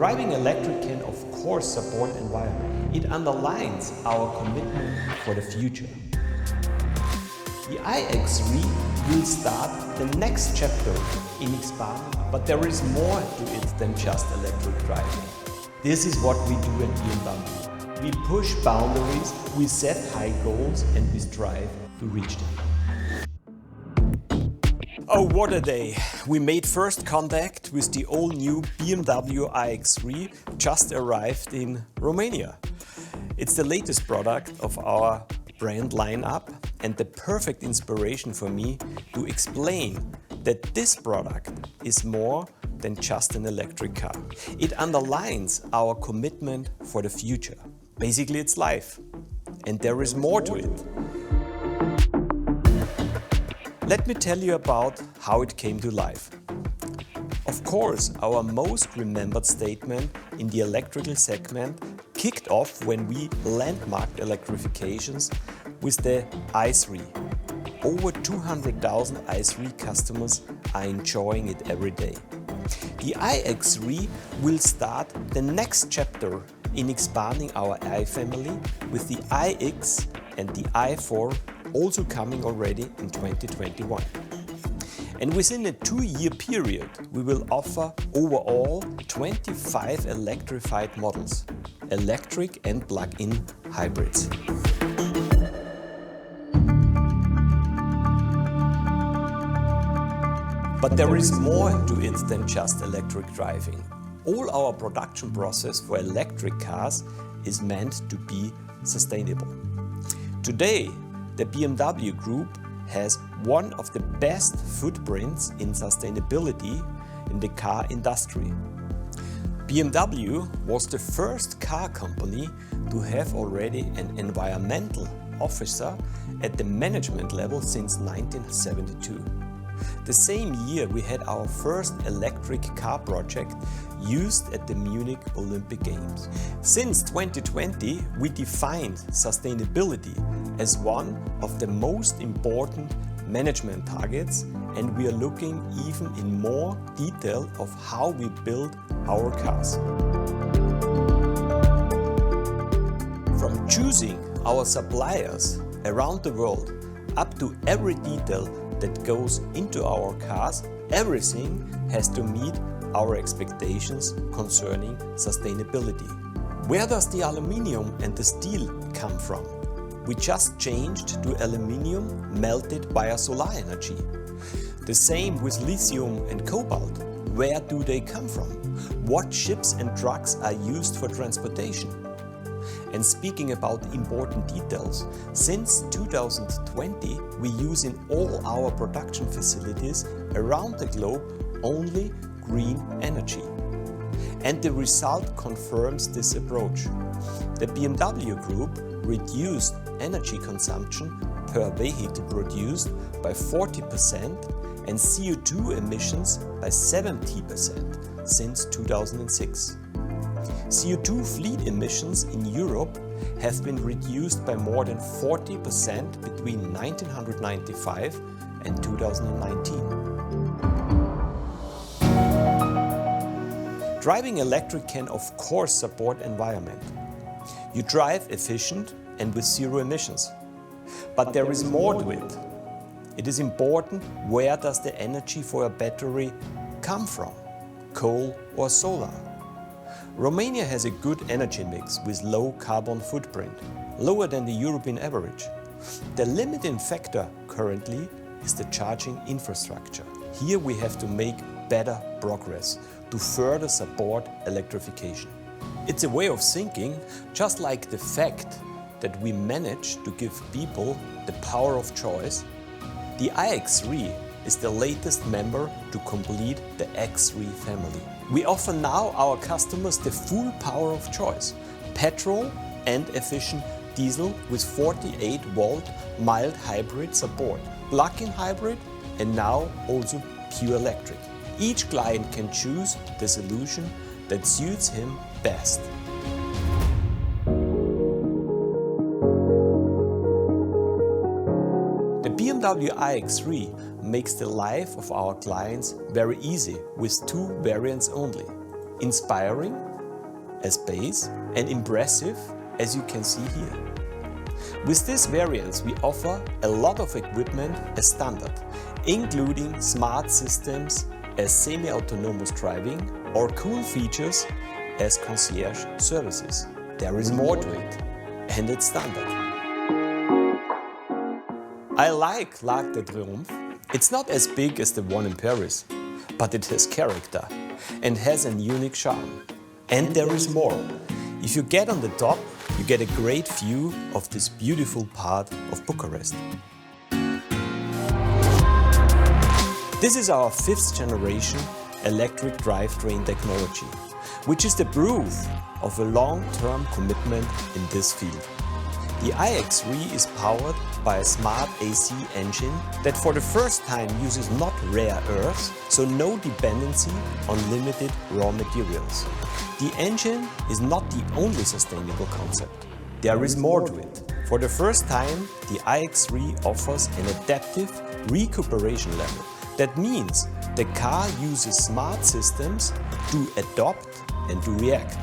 Driving electric can of course support environment. It underlines our commitment for the future. The iX3 will start the next chapter in expanding, but there is more to it than just electric driving. This is what we do at BMW. We push boundaries, we set high goals, and we strive to reach them. Oh, what a day! We made first contact with the all-new BMW iX3, just arrived in Romania. It's the latest product of our brand lineup and the perfect inspiration for me to explain that this product is more than just an electric car. It underlines our commitment for the future. Basically, it's life, and there is more to it. Let me tell you about how it came to life. Of course, our most remembered statement in the electrical segment kicked off when we landmarked electrifications with the i3. Over 200,000 i3 customers are enjoying it every day. The iX3 will start the next chapter in expanding our i family with the iX and the i4 also coming already in 2021. And within a 2-year period, we will offer overall 25 electrified models, electric and plug-in hybrids. But there is more to it than just electric driving. All our production process for electric cars is meant to be sustainable. Today, the BMW Group has one of the best footprints in sustainability in the car industry. BMW was the first car company to have already an environmental officer at the management level since 1972. The same year we had our first electric car project used at the Munich Olympic Games. Since 2020, we defined sustainability as one of the most important management targets, and we are looking even in more detail of how we build our cars. From choosing our suppliers around the world up to every detail that goes into our cars, everything has to meet our expectations concerning sustainability. Where does the aluminium and the steel come from? We just changed to aluminium melted via solar energy. The same with lithium and cobalt. Where do they come from? What ships and trucks are used for transportation? And speaking about important details, since 2020 we use in all our production facilities around the globe only green energy. And the result confirms this approach. The BMW Group reduced energy consumption per vehicle produced by 40% and CO2 emissions by 70% since 2006. CO2 fleet emissions in Europe have been reduced by more than 40% between 1995 and 2019. Driving electric can of course support environment. You drive efficient and with zero emissions. But there is more to it. It is important where does the energy for a battery come from? Coal or solar? Romania has a good energy mix with low carbon footprint, lower than the European average. The limiting factor currently is the charging infrastructure. Here we have to make better progress to further support electrification. It's a way of thinking, just like the fact that we managed to give people the power of choice. The iX3 is the latest member to complete the X3 family. We offer now our customers the full power of choice, petrol and efficient diesel with 48-volt mild hybrid support, plug-in hybrid and now also pure electric. Each client can choose the solution that suits him best. The BMW iX3 makes the life of our clients very easy with 2 variants only. Inspiring as base and impressive as you can see here. With this variance we offer a lot of equipment as standard, including smart systems as semi-autonomous driving or cool features as concierge services. There is more to it, and it's standard. I like l'Arc de Triomphe. It's not as big as the one in Paris, but it has character and has an unique charm. And there is more. If you get on the top, you get a great view of this beautiful part of Bucharest. This is our 5th generation electric drivetrain technology, which is the proof of a long-term commitment in this field. The iX3 is powered by a smart AC engine that for the first time uses not rare earths, so no dependency on limited raw materials. The engine is not the only sustainable concept. There is more to it. For the first time, the iX3 offers an adaptive recuperation level. That means the car uses smart systems to adopt and to react.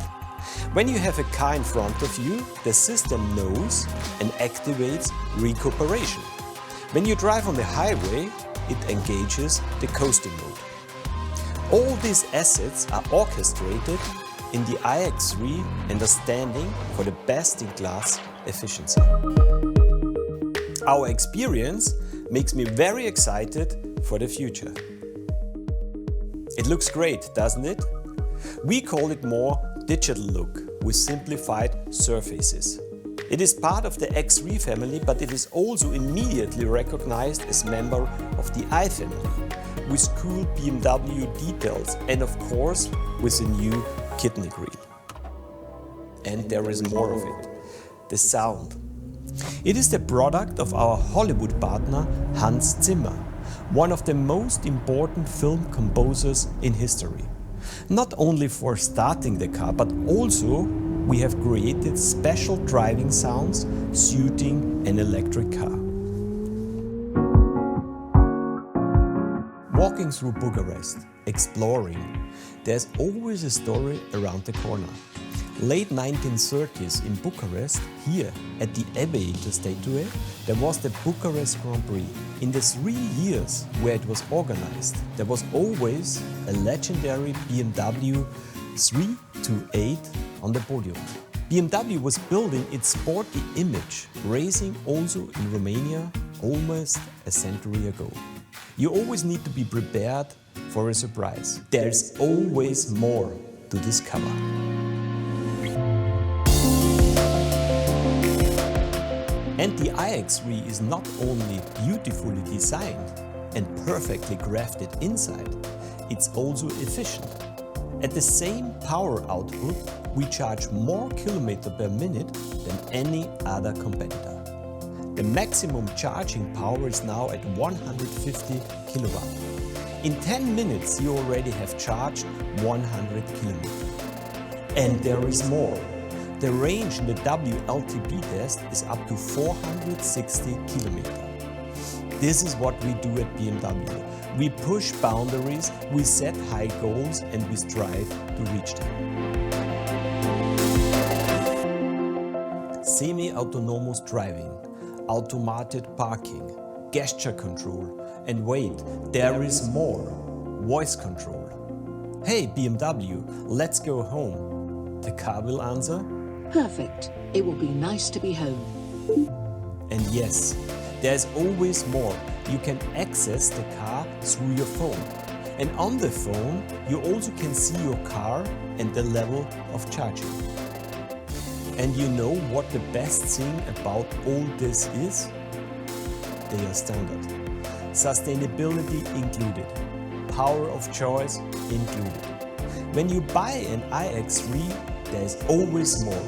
When you have a car in front of you, the system knows and activates recuperation. When you drive on the highway, it engages the coasting mode. All these assets are orchestrated in the iX3 and are standing for the best-in-class efficiency. Our experience makes me very excited for the future. It looks great, doesn't it? We call it more digital look with simplified surfaces. It is part of the X3 family, but it is also immediately recognized as member of the i family, with cool BMW details and of course with a new kidney grill. And there is more of it, the sound. It is the product of our Hollywood partner Hans Zimmer, one of the most important film composers in history. Not only for starting the car, but also we have created special driving sounds suiting an electric car. Walking through Bucharest, exploring, there's always a story around the corner. Late 1930s in Bucharest, here at the Abbaye de Statue, there was the Bucharest Grand Prix. In the 3 years where it was organized, there was always a legendary BMW 328 on the podium. BMW was building its sporty image, racing also in Romania almost a century ago. You always need to be prepared for a surprise. There's always more to discover. And the iX3 is not only beautifully designed and perfectly crafted inside, it's also efficient. At the same power output, we charge more kilometers per minute than any other competitor. The maximum charging power is now at 150 kilowatt. In 10 minutes you already have charged 100 kilometers. And there is more. The range in the WLTP test is up to 460 kilometers. This is what we do at BMW. We push boundaries, we set high goals and we strive to reach them. Semi-autonomous driving, automated parking, gesture control, and wait, there is more. Voice control. Hey BMW, let's go home. The car will answer, perfect. It will be nice to be home. And yes, there's always more. You can access the car through your phone. And on the phone, you also can see your car and the level of charging. And you know what the best thing about all this is? They are standard. Sustainability included. Power of choice included. When you buy an iX3, there's always more.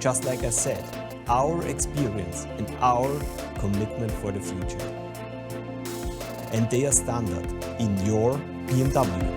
Just like I said, our experience and our commitment for the future. And they are standard in your BMW.